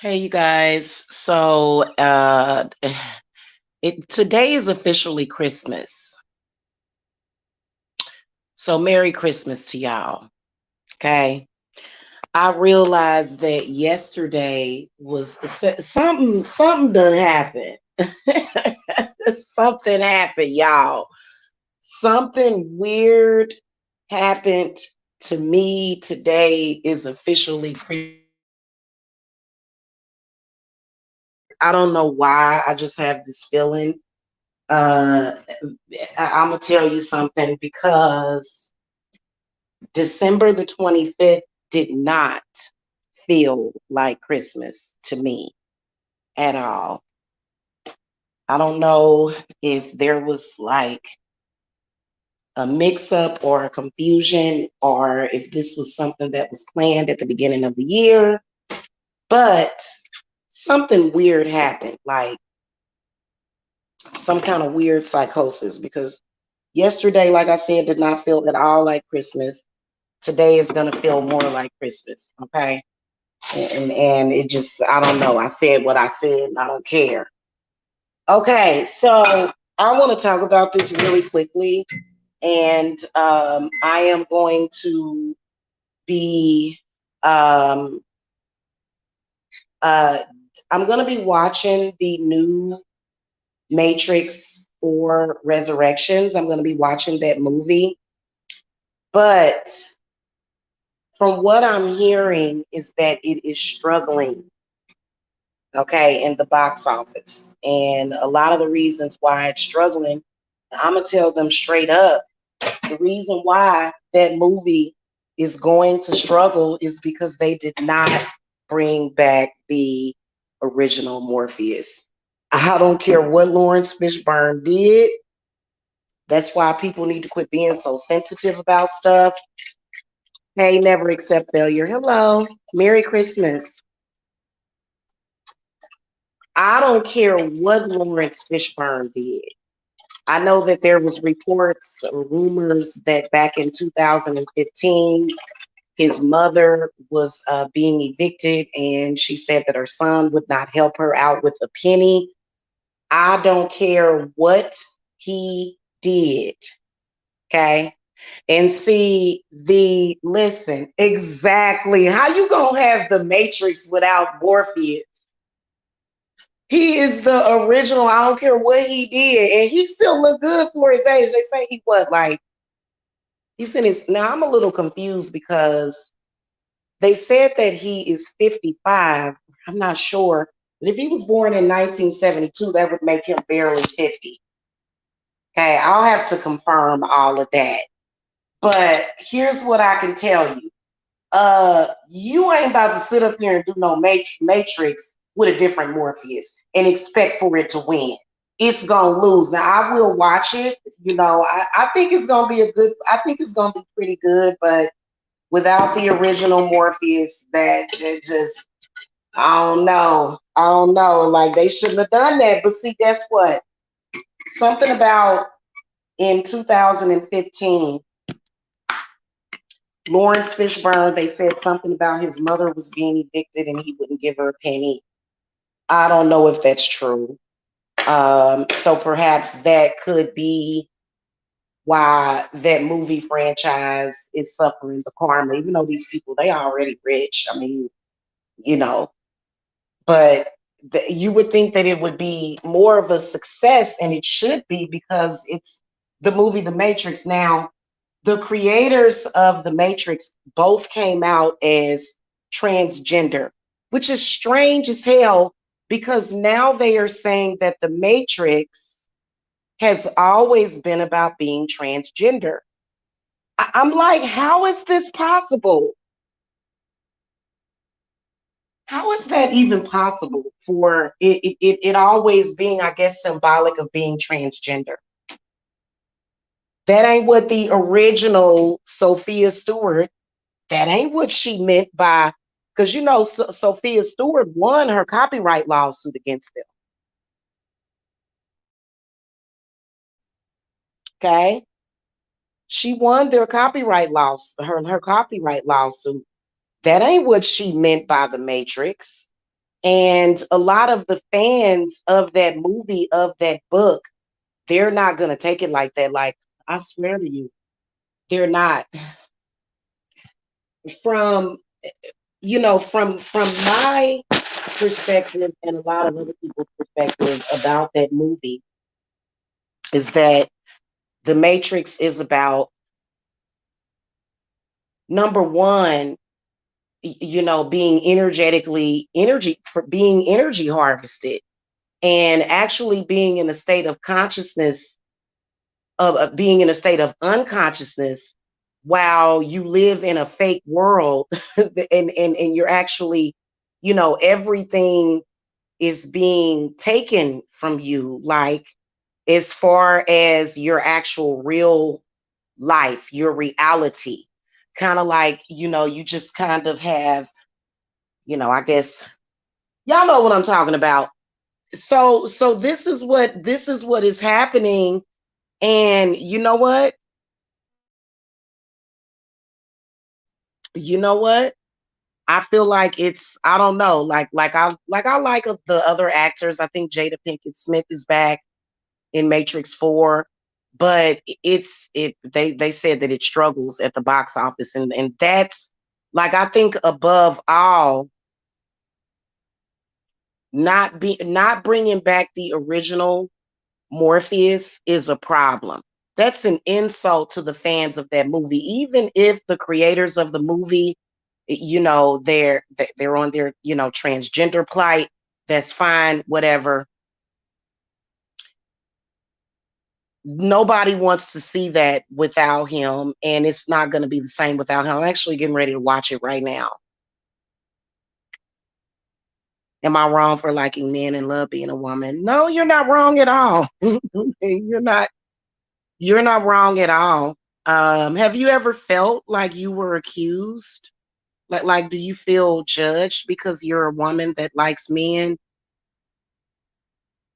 Hey, you guys. Today is officially Christmas. So Merry Christmas to y'all. Okay. I realized that yesterday was something done happened. Something happened, y'all. Something weird happened to me. Today is officially I don't know why. I just have this feeling. Uh, I'm gonna tell you something because December the 25th did not feel like Christmas to me at all. I don't know if there was like a mix up or a confusion or if this was something that was planned at the beginning of the year, but something weird happened, like some kind of weird psychosis because yesterday, like I said, did not feel at all like Christmas. Today is gonna feel more like Christmas, okay? And it just, I don't know. I said what I said, and I don't care. Okay, so I want to talk about this really quickly, and I am going to be um, uh, I'm going to be watching the new Matrix 4 Resurrections. I'm going to be watching that movie, but from what I'm hearing is that it is struggling, okay, in the box office. And a lot of the reasons why it's struggling, I'm going to tell them straight up. The reason why that movie is going to struggle is because they did not bring back the original Morpheus. I don't care what Lawrence Fishburne did. That's why people need to quit being so sensitive about stuff. Hey, never accept failure. Hello. Merry Christmas. I don't care what Lawrence Fishburne did. I know that there was reports or rumors that back in 2015, his mother was being evicted and she said that her son would not help her out with a penny. I don't care what he did. Okay. And see listen, exactly. How you gonna have the Matrix without Morpheus? He is the original. I don't care what he did. And he still look good for his age. They say he what, like, he's in his, now I'm a little confused because they said that he is 55. I'm not sure. But if he was born in 1972, that would make him barely 50. Okay, I'll have to confirm all of that. But here's what I can tell you. You ain't about to sit up here and do no Matrix with a different Morpheus and expect for it to win. It's gonna lose. Now I will watch it. I think it's gonna be I think it's gonna be pretty good, but without the original Morpheus, that just, I don't know. I don't know. Like, they shouldn't have done that. But see, guess what? Something about in 2015, Lawrence Fishburne, they said something about his mother was being evicted and he wouldn't give her a penny. I don't know if that's true. So perhaps that could be why that movie franchise is suffering the karma, even though these people, they already rich. I mean, you know, but you would think that it would be more of a success, and it should be because it's the movie The Matrix. Now, the creators of The Matrix both came out as transgender, which is strange as hell because now they are saying that The Matrix has always been about being transgender. I'm like, how is this possible? How is that even possible for it always being, I guess, symbolic of being transgender? That ain't what the original Sophia Stewart, that ain't what she meant by, because Sophia Stewart won her copyright lawsuit against them. Okay. She won their copyright loss, her copyright lawsuit. That ain't what she meant by the Matrix. And a lot of the fans of that movie, of that book, they're not going to take it like that. Like, I swear to you, they're not. From, from my perspective and a lot of other people's perspective about that movie, is that The Matrix is about, number one, being energy harvested, and actually being in a state of consciousness, of being in a state of unconsciousness, while you live in a fake world. And you're actually, everything is being taken from you, like, as far as your actual real life, your reality. Kind of like, you just kind of have, I guess y'all know what I'm talking about. So this is what is happening. And you know what, I feel like it's, I don't know, like I like the other actors. I think Jada Pinkett Smith is back in Matrix 4, but they said that it struggles at the box office, and that's, like, I think above all, not bringing back the original Morpheus is a problem. That's an insult to the fans of that movie. Even if the creators of the movie, they're on their, transgender plight, that's fine, whatever. Nobody wants to see that without him, and it's not going to be the same without him. I'm actually getting ready to watch it right now. Am I wrong for liking men and love being a woman? No, you're not wrong at all. You're not wrong at all. Have you ever felt like you were accused? Like, do you feel judged because you're a woman that likes men?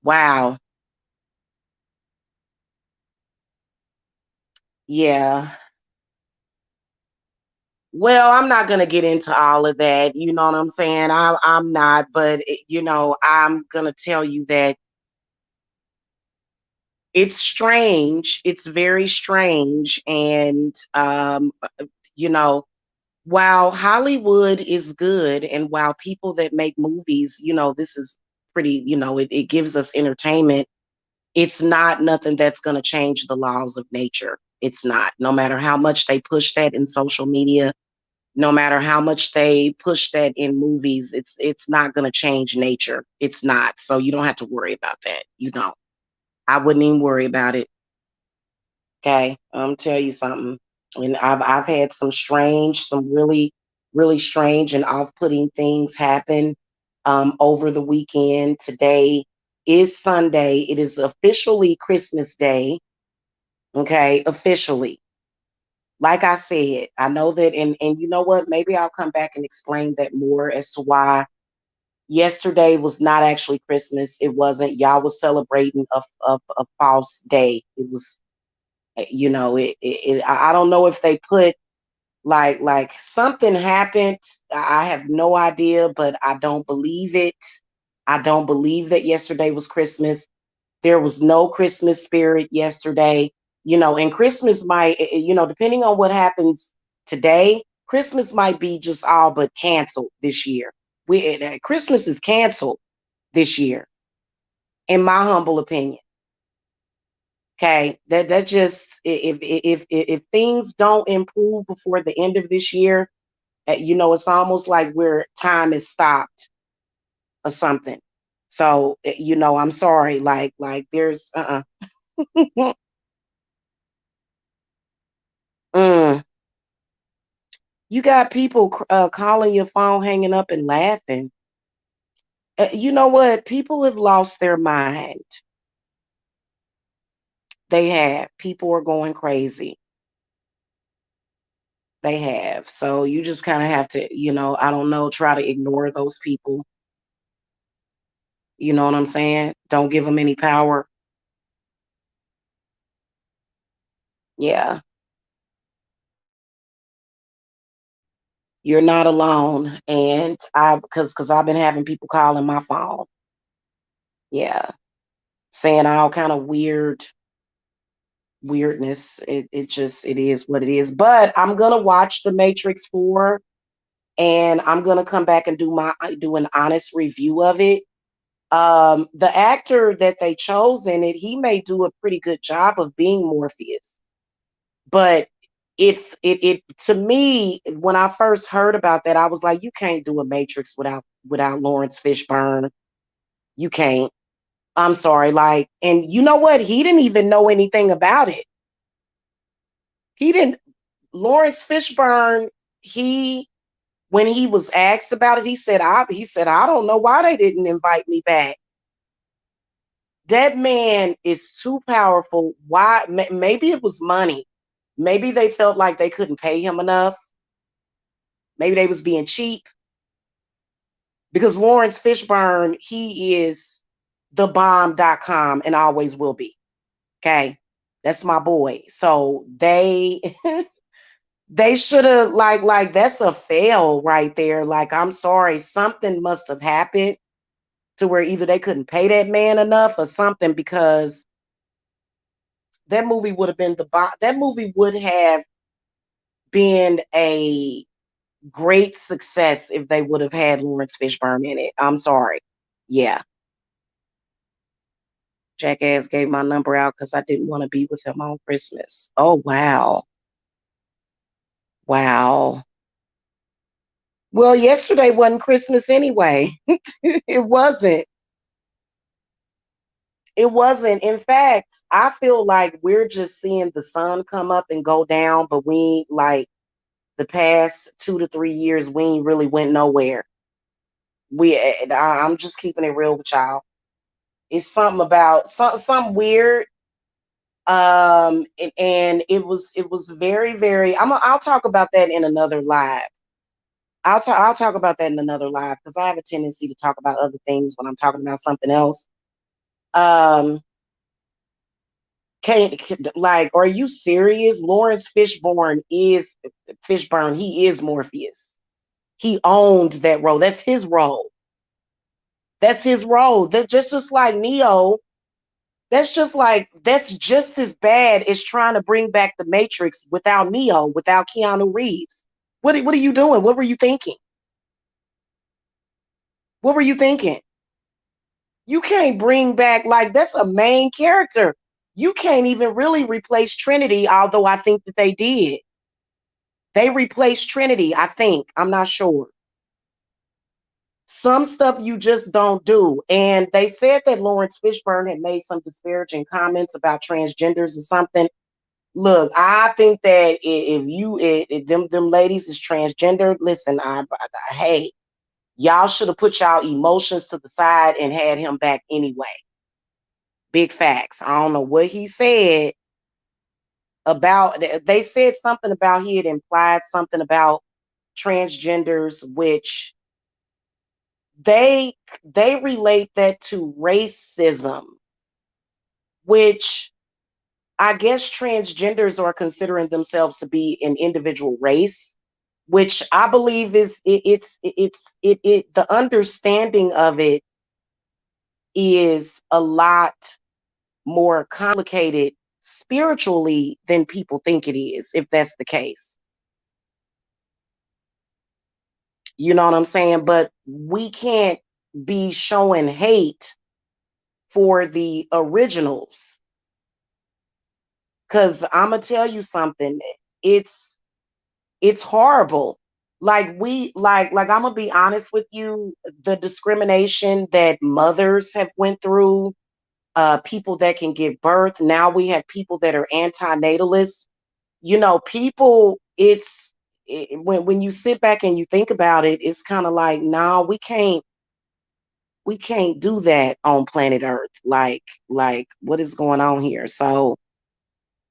Wow. Yeah. Well, I'm not going to get into all of that. You know what I'm saying? I'm not, but I'm going to tell you that it's strange. It's very strange. And, you know, while Hollywood is good, and while people that make movies, this is pretty, it gives us entertainment, it's not nothing that's going to change the laws of nature. It's not. No matter how much they push that in social media, no matter how much they push that in movies, it's not going to change nature. It's not. So you don't have to worry about that. You don't. I wouldn't even worry about it. Okay, I'm tell you something. And I've had some really, really strange and off-putting things happen over the weekend. Today is Sunday. It is officially Christmas Day. Okay, officially. Like I said, I know that, and you know what? Maybe I'll come back and explain that more as to why yesterday was not actually Christmas. It wasn't. Y'all was celebrating a false day. It was, I don't know if they put, like something happened. I have no idea, but I don't believe it. I don't believe that yesterday was Christmas. There was no Christmas spirit yesterday. And Christmas might, depending on what happens today, Christmas might be just all but canceled this year. Christmas is canceled this year, in my humble opinion. Okay, that just, if things don't improve before the end of this year, it's almost like where time is stopped or something. So, I'm sorry, like there's mm. You got people calling your phone, hanging up, and laughing. You know what? People have lost their mind. They have. People are going crazy. They have. So you just kind of have to, I don't know, try to ignore those people. You know what I'm saying? Don't give them any power. Yeah. You're not alone. And because I've been having people calling my phone. Yeah. Saying all kind of weirdness. It is what it is. But I'm gonna watch The Matrix 4 and I'm gonna come back and do an honest review of it. The actor that they chose in it, he may do a pretty good job of being Morpheus. But if it to me, when I first heard about that, I was like, you can't do a Matrix without Lawrence Fishburne. You can't. I'm sorry. Like, and you know what? He didn't even know anything about it. He didn't. Lawrence Fishburne, he when he was asked about it, he said, I don't know why they didn't invite me back. That man is too powerful. Why? Maybe it was money. Maybe they felt like they couldn't pay him enough. Maybe they was being cheap. Because Lawrence Fishburne, he is thebomb.com and always will be. Okay. That's my boy. So they should have like that's a fail right there. Like, I'm sorry, something must have happened to where either they couldn't pay that man enough or something, because that movie would have been that movie would have been a great success if they would have had Lawrence Fishburne in it. I'm sorry. Yeah. Jackass gave my number out because I didn't want to be with him on Christmas. Oh, wow. Wow. Well, yesterday wasn't Christmas anyway. It wasn't. It wasn't. In fact, I feel like we're just seeing the sun come up and go down, but we like the past 2 to 3 years, we ain't really went nowhere. I'm just keeping it real with y'all. It's something about some weird. And it was very, very. I'll talk about that in another live. I'll talk about that in another live because I have a tendency to talk about other things when I'm talking about something else. Um, like, are you serious? Lawrence Fishburne. He is Morpheus. He owned that role. That's his role. That's his role. That just like Neo. That's just as bad as trying to bring back the Matrix without Neo, without Keanu Reeves. What are you doing? What were you thinking? What were you thinking? You can't bring back, like, that's a main character. You can't even really replace Trinity, although I think that they did. They replaced Trinity, I think. I'm not sure. Some stuff you just don't do. And they said that Lawrence Fishburne had made some disparaging comments about transgenders or something. Look, I think that if them ladies is transgender, listen, hey, y'all should have put y'all emotions to the side and had him back anyway. Big facts. I don't know what he said about. They said something about, he had implied something about transgenders, which they relate that to racism, which I guess transgenders are considering themselves to be an individual race, which I believe is the understanding of it is a lot more complicated spiritually than people think it is, if that's the case. You know what I'm saying? But we can't be showing hate for the originals, because I'm gonna tell you something. It's it's horrible. Like I'm gonna be honest with you, the discrimination that mothers have went through, people that can give birth. Now we have people that are antinatalists. People, when you sit back and you think about it, it's kind of like, no, we can't do that on planet Earth. Like what is going on here? So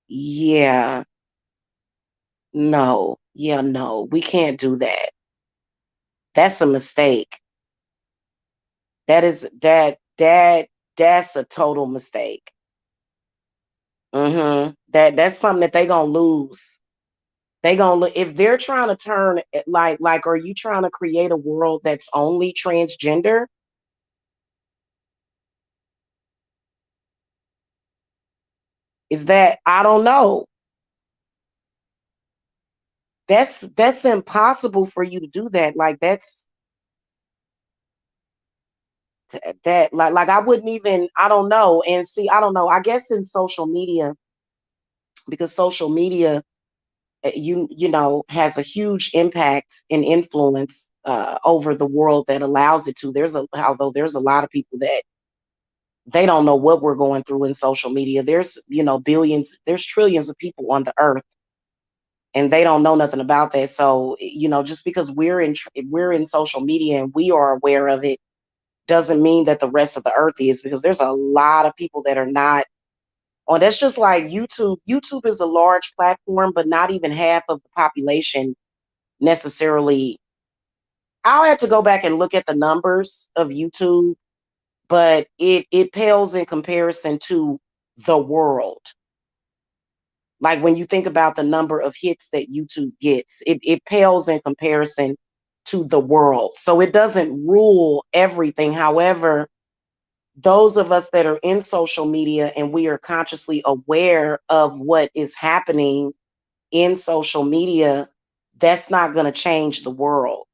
yeah, no, yeah, no, we can't do that. That's a mistake. That's a total mistake. That's something that they gonna lose. They gonna look if they're trying to turn like are you trying to create a world that's only transgender? Is that I don't know. That's impossible for you to do that. Like that's that like I wouldn't even I don't know. And see, I don't know. I guess in social media, because social media you know has a huge impact and influence over the world that allows it to. There's a although there's a lot of people that they don't know what we're going through in social media. There's, you know, billions, there's trillions of people on the earth and they don't know nothing about that. So, you know, just because we're in social media and we are aware of it doesn't mean that the rest of the earth is, because there's a lot of people that are not on. That's just like YouTube. YouTube is a large platform, but not even half of the population necessarily. I'll have to go back and look at the numbers of YouTube, but it pales in comparison to the world. Like when you think about the number of hits that YouTube gets, it pales in comparison to the world. So it doesn't rule everything. However, those of us that are in social media and we are consciously aware of what is happening in social media, that's not going to change the world.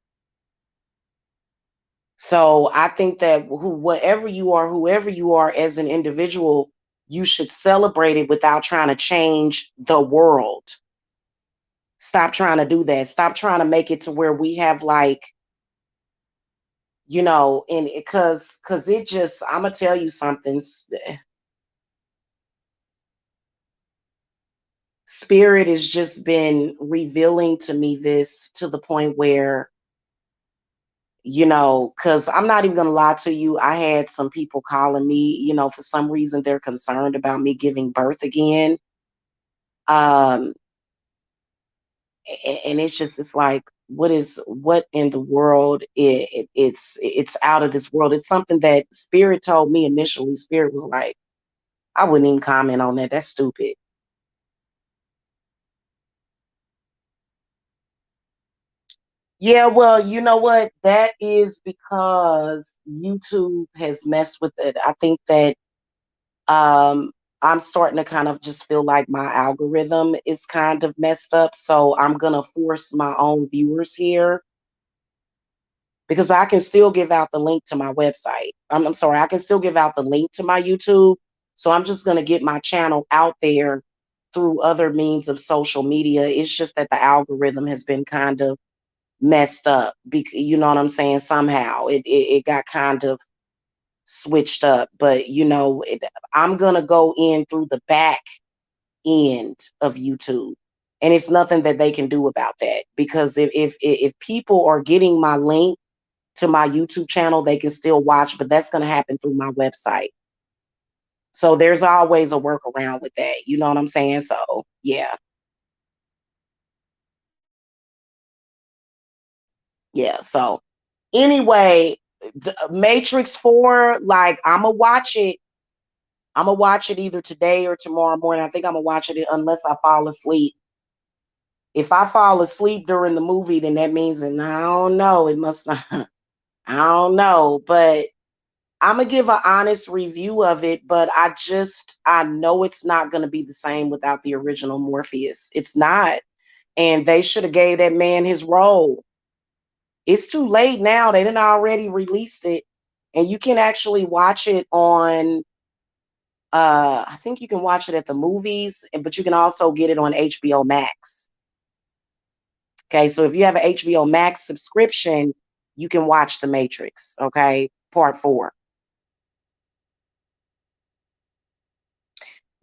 So I think that whoever you are as an individual, you should celebrate it without trying to change the world. Stop trying to do that. Stop trying to make it to where we have like, you know, and because it just, I'm gonna tell you something. Spirit has just been revealing to me this to the point where, you know, because I'm not even gonna lie to you. I had some people calling me, you know, for some reason they're concerned about me giving birth again. Um, and it's just it's like what in the world it's out of this world. It's something that Spirit told me initially. Spirit was like, I wouldn't even comment on that, that's stupid. Yeah, well, you know what, that is because YouTube has messed with it. I think that I'm starting to kind of just feel like my algorithm is kind of messed up, so I'm gonna force my own viewers here because I can still give out the link to my website. I'm sorry, I can still give out the link to my YouTube. So I'm just going to get my channel out there through other means of social media. It's just that the algorithm has been kind of messed up. You know what I'm saying? Somehow it got kind of switched up. But, you know, I'm going to go in through the back end of YouTube. And it's nothing that they can do about that, because if people are getting my link to my YouTube channel, they can still watch, but that's going to happen through my website. So there's always a workaround with that. You know what I'm saying? So yeah, yeah. So anyway, Matrix 4, like I'm gonna watch it. I'm gonna watch it either today or tomorrow morning. I think I'm gonna watch it unless I fall asleep. If I fall asleep during the movie, then that means, and I don't know, it must not. I don't know, but I'm gonna give an honest review of it, but I know it's not gonna be the same without the original Morpheus. It's not, and they should have gave that man his role. It's too late now. They didn't already released it, and you can actually watch it on. I think you can watch it at the movies, but you can also get it on HBO Max. Okay, so if you have an HBO Max subscription, you can watch The Matrix. Okay, Part 4.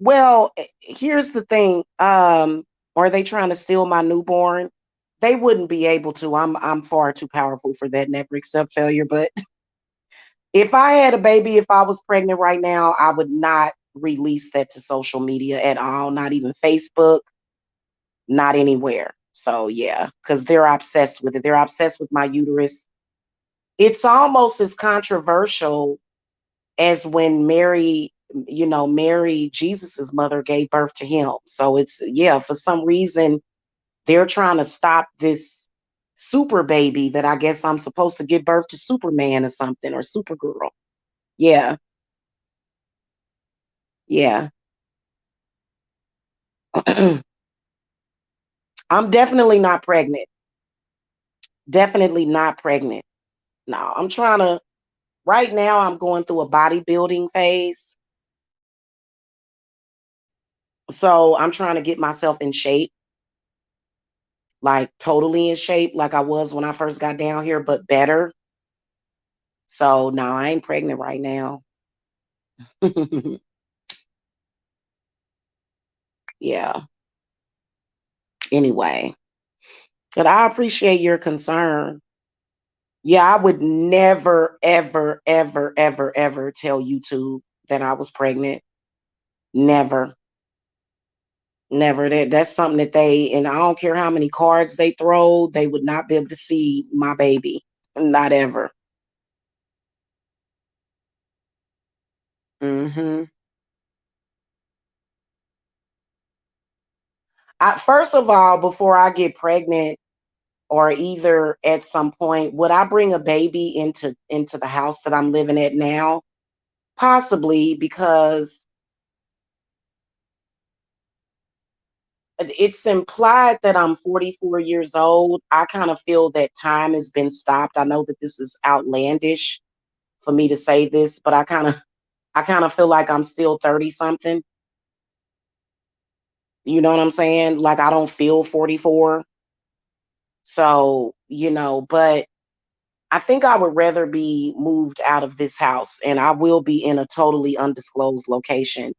Well, here's the thing. Are they trying to steal my newborn? They wouldn't be able to. I'm far too powerful for that. Never accept failure. But if I had a baby, if I was pregnant right now, I would not release that to social media at all. Not even Facebook. Not anywhere. So yeah, because they're obsessed with it. They're obsessed with my uterus. It's almost as controversial as when Mary, you know, Mary, Jesus's mother, gave birth to him. So it's, yeah, for some reason, They're trying to stop this super baby that I guess I'm supposed to give birth to Superman or something, or Supergirl. Yeah, yeah. I'm definitely not pregnant. Definitely not pregnant. No, I'm trying to, right now, I'm going through a bodybuilding phase. So I'm trying to get myself in shape, like totally in shape, like I was when I first got down here, but better. So no, I ain't pregnant right now. Yeah. Anyway, but I appreciate your concern. Yeah, I would never, ever, ever, ever, ever tell YouTube that I was pregnant. Never, never. That's something that they, and I don't care how many cards they throw, they would not be able to see my baby. Not ever. Hmm. First of all, before I get pregnant, or either at some point, would I bring a baby into the house that I'm living at now? Possibly, because it's implied that I'm 44 years old. I kind of feel that time has been stopped. I know that this is outlandish for me to say this, but I kind of feel like I'm still 30 something. You know what I'm saying? Like I don't feel 44. So, but I think I would rather be moved out of this house, and I will be in a totally undisclosed location.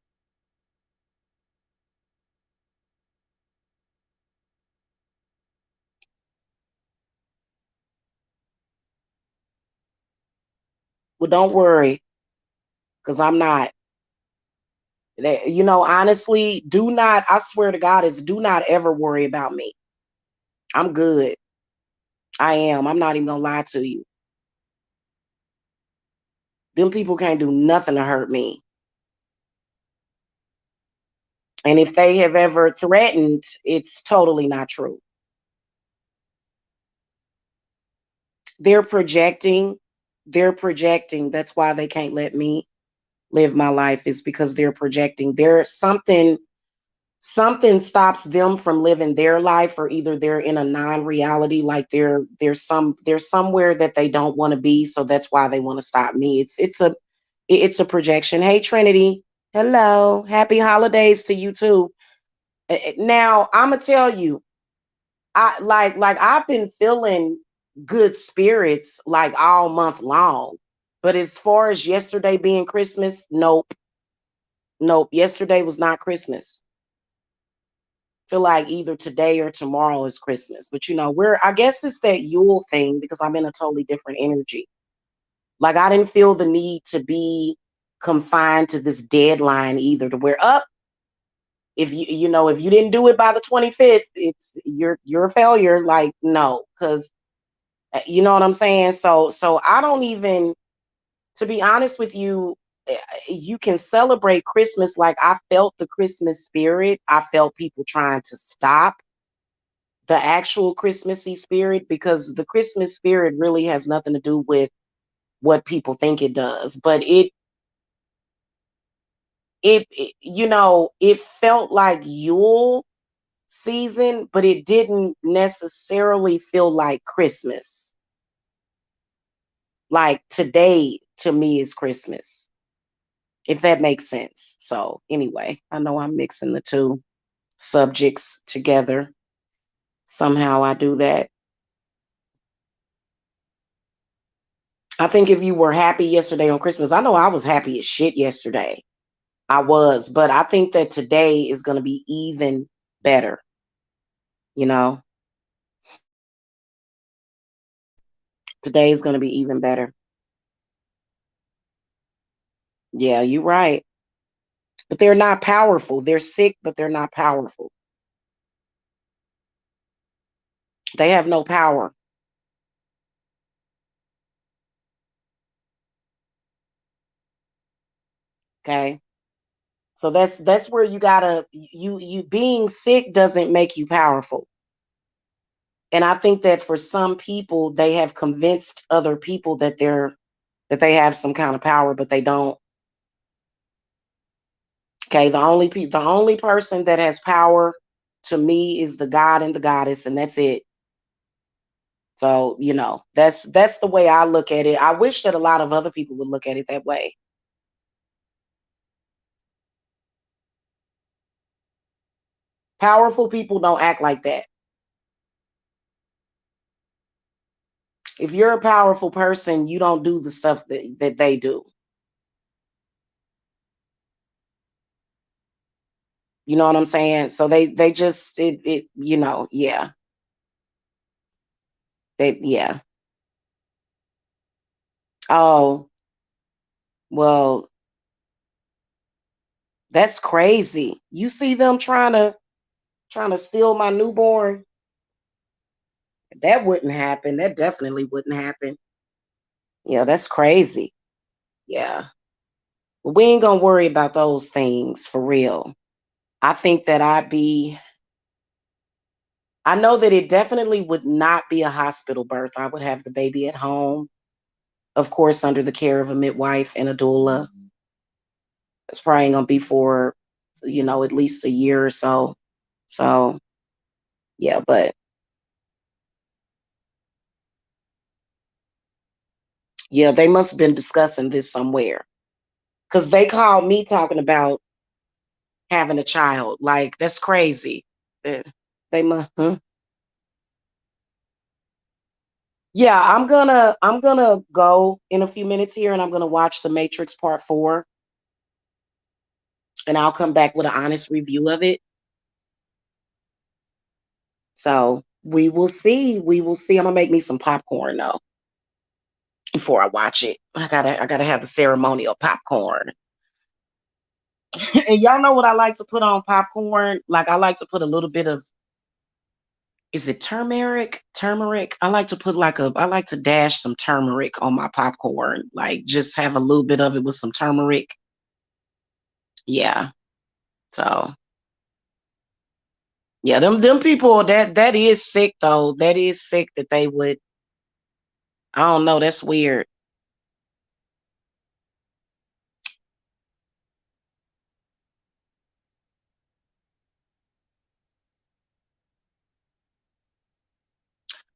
Well, don't worry, because I'm not. Honestly, do not, I swear to God, do not ever worry about me. I'm good. I am. I'm not even going to lie to you. Them people can't do nothing to hurt me. And if they have ever threatened, it's totally not true. They're projecting. They're projecting. That's why they can't let me live my life, is because they're projecting. There's something stops them from living their life, or either they're in a non-reality, like there's somewhere that they don't want to be, so that's why they want to stop me. It's a projection. Hey Trinity, hello, happy holidays to you too. Now I'm gonna tell you, I I've been feeling good spirits like all month long, but as far as yesterday being Christmas, nope. Nope, yesterday was not Christmas. Feel like either today or tomorrow is Christmas. But I guess it's that Yule thing, because I'm in a totally different energy. Like I didn't feel the need to be confined to this deadline either, to where up, if you didn't do it by the 25th, you're a failure. Like no, because you know what I'm saying? So I don't even, to be honest with you, you can celebrate Christmas. Like I felt the Christmas spirit. I felt people trying to stop the actual Christmassy spirit, because the Christmas spirit really has nothing to do with what people think it does. But it felt like Yule season, but it didn't necessarily feel like Christmas. Like today to me is Christmas, if that makes sense. So anyway, I know I'm mixing the two subjects together. Somehow I do that. I think if you were happy yesterday on Christmas, I know I was happy as shit yesterday. I was, but I think that today is going to be even better. You know, today is going to be even better. Yeah, you're right. But they're not powerful. They're sick, but they're not powerful. They have no power. Okay. So that's where you gotta, you being sick doesn't make you powerful. And I think that for some people, they have convinced other people that they have some kind of power, but they don't. Okay, the only person that has power to me is the God and the goddess, and that's it. So, that's the way I look at it. I wish that a lot of other people would look at it that way. Powerful people don't act like that. If you're a powerful person, you don't do the stuff that they do. You know what I'm saying? So they just yeah. Yeah. Oh, well, that's crazy. You see them trying to steal my newborn? That wouldn't happen. That definitely wouldn't happen. Yeah, that's crazy. Yeah. But we ain't gonna worry about those things for real. I think that I know that it definitely would not be a hospital birth. I would have the baby at home, of course, under the care of a midwife and a doula. It's probably gonna be for, at least a year or so. So yeah, but yeah, they must have been discussing this somewhere. Because they called me talking about having a child. Like, that's crazy. Uh, They must huh? Yeah, I'm gonna go in a few minutes here and I'm gonna watch The Matrix Part 4 and I'll come back with an honest review of it. So we will see. We will see. I'm gonna make me some popcorn though before I watch it. I gotta have the ceremonial popcorn. And y'all know what I like to put on popcorn? Like I like to put a little bit of, is it turmeric? Turmeric. I like to dash some turmeric on my popcorn. Like just have a little bit of it with some turmeric. Yeah. So yeah, them people that is sick though. That is sick that they would. I don't know. That's weird.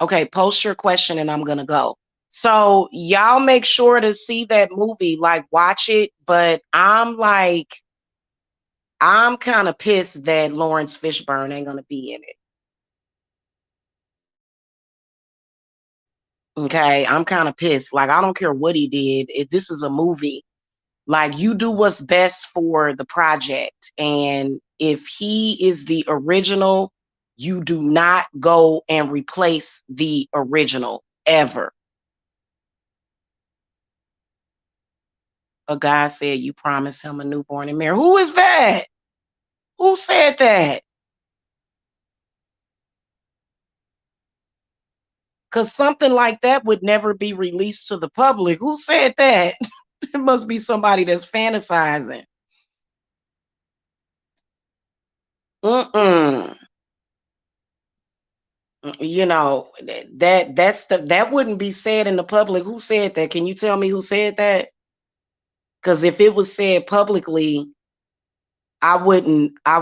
Okay, post your question and I'm gonna go. So y'all make sure to see that movie, like watch it. But I'm kind of pissed that Lawrence Fishburne ain't gonna be in it. Okay, I'm kind of pissed. Like I don't care what he did. If this is a movie, like you do what's best for the project. And if he is the original, you do not go and replace the original ever. A guy said you promised him a newborn in marriage. Who is that? Who said that? Because something like that would never be released to the public. Who said that? It must be somebody that's fantasizing. Mm-mm. That wouldn't be said in the public. Who said that? Can you tell me who said that? Because if it was said publicly, I wouldn't I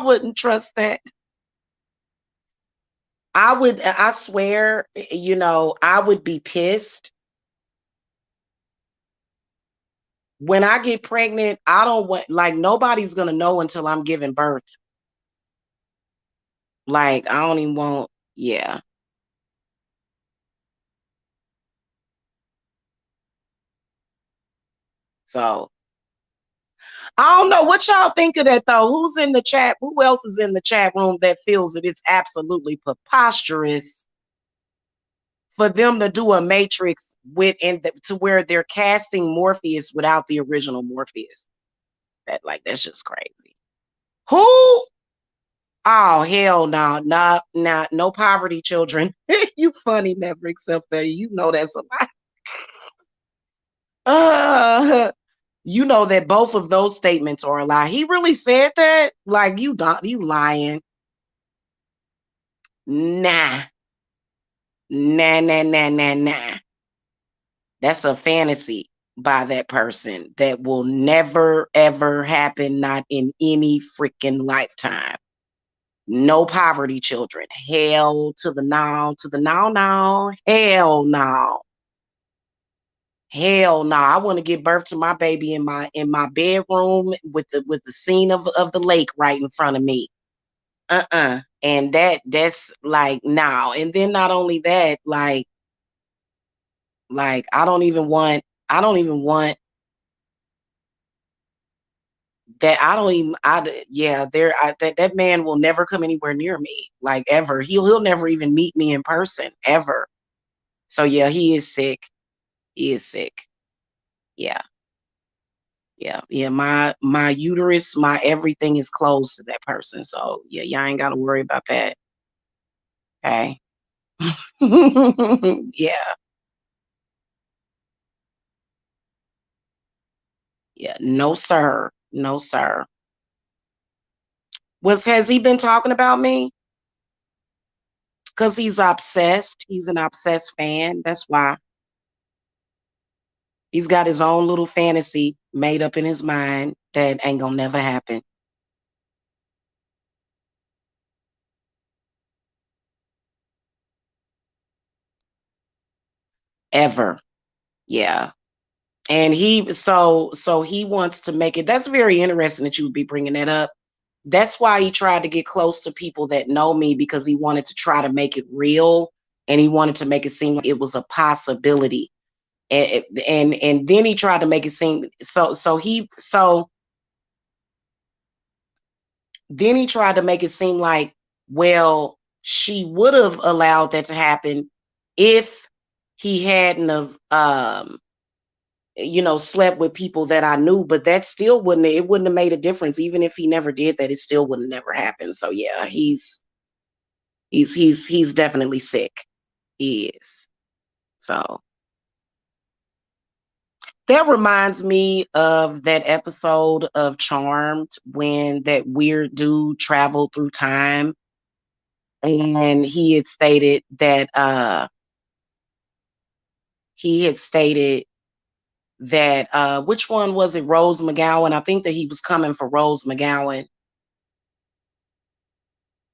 wouldn't trust that. I swear, I would be pissed. When I get pregnant, I don't want, like, nobody's gonna know until I'm giving birth. Like, I don't even want, yeah. So I don't know what y'all think of that though. Who's in the chat? Who else is in the chat room that feels that it's absolutely preposterous for them to do a Matrix to where they're casting Morpheus without the original Morpheus? That's just crazy. Who? Oh hell no, no poverty children. You funny, never accept that. You know that's a lie. You know that both of those statements are a lie. He really said that? Like you lying. Nah, nah, nah, nah, nah, nah. That's a fantasy by that person that will never, ever happen, not in any freaking lifetime. No poverty children. Hell to the no, to the no, no. Hell no. Hell no. I want to give birth to my baby in my bedroom with the scene of the lake right in front of me. And that's like now. And then not only that, like I don't even want that. Yeah, that man will never come anywhere near me, like ever. He'll never even meet me in person ever. So yeah, he is sick. He is sick. Yeah. Yeah. Yeah. My uterus, my everything is closed to that person. So yeah, y'all ain't gotta worry about that. Okay. Yeah. Yeah. No, sir. No, sir. Has he been talking about me? Because he's obsessed. He's an obsessed fan. That's why. He's got his own little fantasy made up in his mind that ain't gonna never happen. Ever. Yeah. And he wants to make it. That's very interesting that you would be bringing that up. That's why he tried to get close to people that know me, because he wanted to try to make it real, and he wanted to make it seem like it was a possibility. And then he tried to make it seem so then he tried to make it seem like, well, she would have allowed that to happen if he hadn't have slept with people that I knew, but that still wouldn't have made a difference. Even if he never did that, it still would have never happened. So yeah, he's definitely sick. He is. So that reminds me of that episode of Charmed when that weird dude traveled through time, and he had stated that which one was it? Rose McGowan. I think that he was coming for Rose McGowan.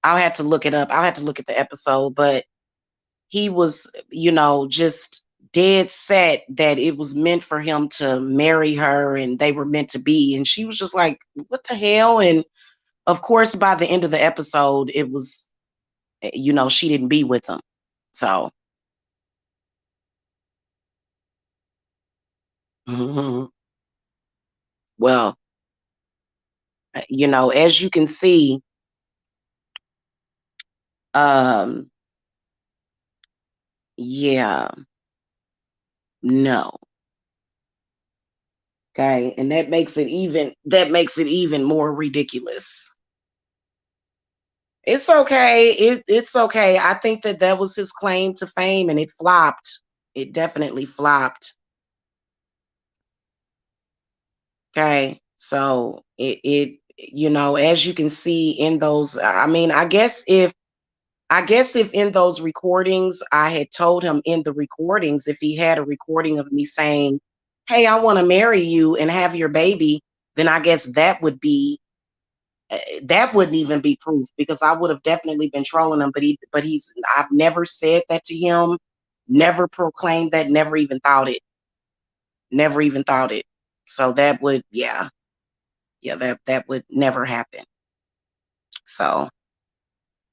I'll have to look it up. I'll have to look at the episode, but he was, just dead set that it was meant for him to marry her and they were meant to be. And she was just like, what the hell? And of course, by the end of the episode, it was, she didn't be with him. So, well, as you can see, um, yeah, no. Okay. And that makes it even more ridiculous. It's okay. It's okay. I think that was his claim to fame, and it flopped. It definitely flopped. Okay. So as you can see in those, I mean, I guess if in those recordings I had told him in the recordings, if he had a recording of me saying, "Hey, I want to marry you and have your baby," then I guess that wouldn't even be proof, because I would have definitely been trolling him. I've never said that to him, never proclaimed that, never even thought it, never even thought it. So that would, yeah, that would never happen. So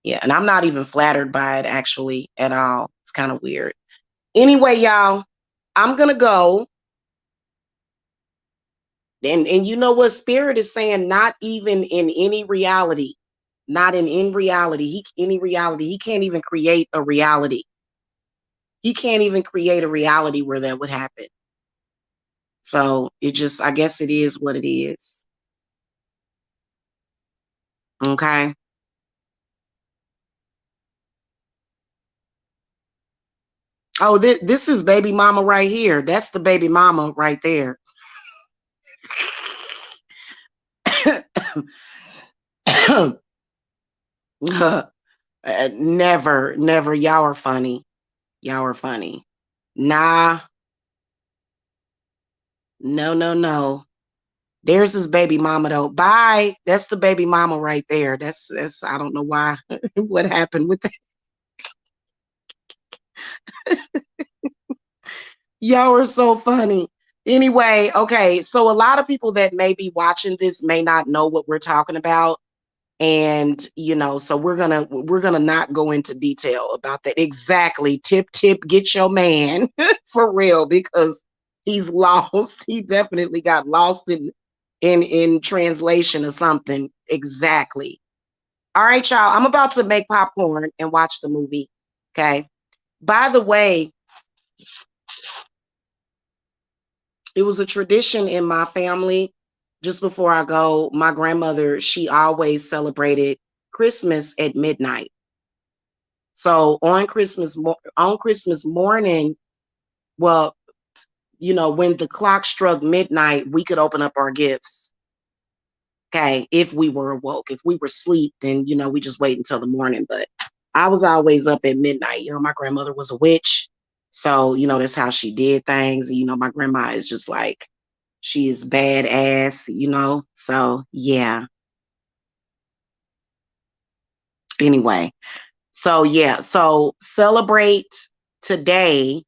yeah, and I'm not even flattered by it actually at all. It's kind of weird. Anyway, y'all, I'm gonna go. And you know what? Spirit is saying, not even in any reality, not in reality. Any reality. He can't even create a reality. He can't even create a reality where that would happen. So I guess it is what it is. Okay. Oh, this is baby mama right here. That's the baby mama right there. Never, never. Y'all are funny. Y'all are funny. Nah, no, no, no. There's his baby mama though. Bye. That's the baby mama right there. That's I don't know why. What happened with that? Y'all are so funny. Anyway, okay. So a lot of people that may be watching this may not know what we're talking about. And so we're gonna not go into detail about that. Exactly. Tip, get your man for real, because he's lost. He definitely got lost in translation or something. Exactly. All right, y'all. I'm about to make popcorn and watch the movie. Okay. By the way, it was a tradition in my family. Just before I go, my grandmother, she always celebrated Christmas at midnight. So on Christmas morning, well, when the clock struck midnight, we could open up our gifts. Okay, if we were awoke. If we were asleep, then we just wait until the morning. But I was always up at midnight. My grandmother was a witch, so that's how she did things. My grandma is just like, she is badass. So yeah. Anyway, so yeah, so celebrate today.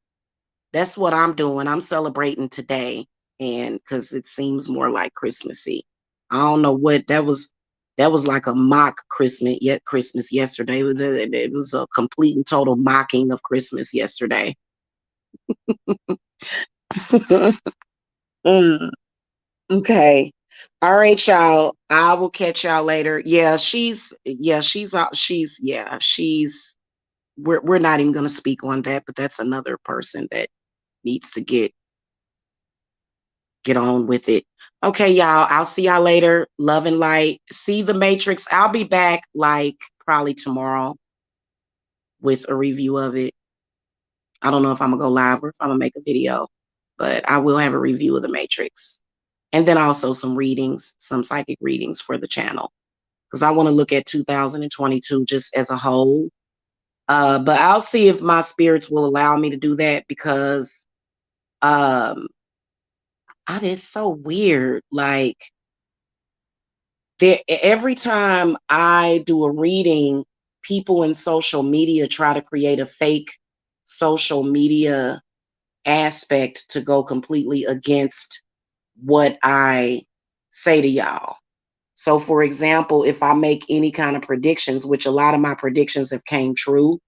That's what I'm doing. I'm celebrating today, and because it seems more like Christmassy. I don't know what that was. That was like a mock Christmas, yet Christmas yesterday. It was a complete and total mocking of Christmas yesterday. Mm, okay. All right, y'all. I will catch y'all later. She's we're not even gonna speak on that, but that's another person that needs to get on with it. Okay, y'all. I'll see y'all later. Love and light. See the Matrix. I'll be back like probably tomorrow with a review of it. I don't know if I'm gonna go live or if I'm gonna make a video, but I will have a review of the Matrix. And then also some readings, some psychic readings for the channel. Because I want to look at 2022 just as a whole. But I'll see if my spirits will allow me to do that, because it's so weird. Like, every time I do a reading, people in social media try to create a fake social media aspect to go completely against what I say to y'all. So for example, if I make any kind of predictions, which a lot of my predictions have came true,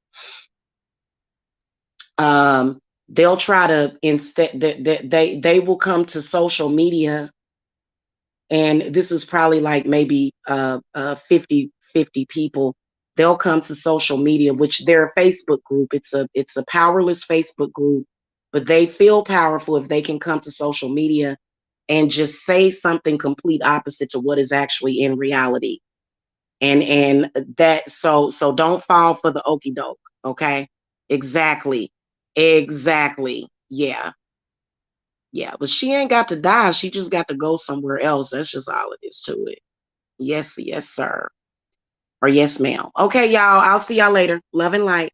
they'll try to, instead they will come to social media, and this is probably like maybe 50 people. They'll come to social media, which they're a Facebook group. It's a powerless Facebook group, but they feel powerful if they can come to social media and just say something complete opposite to what is actually in reality. And that, so don't fall for the okey doke. Okay. Exactly. Yeah. Yeah, but she ain't got to die. She just got to go somewhere else. That's just all it is to it. Yes, yes, sir. Or yes, ma'am. Okay, y'all. I'll see y'all later. Love and light.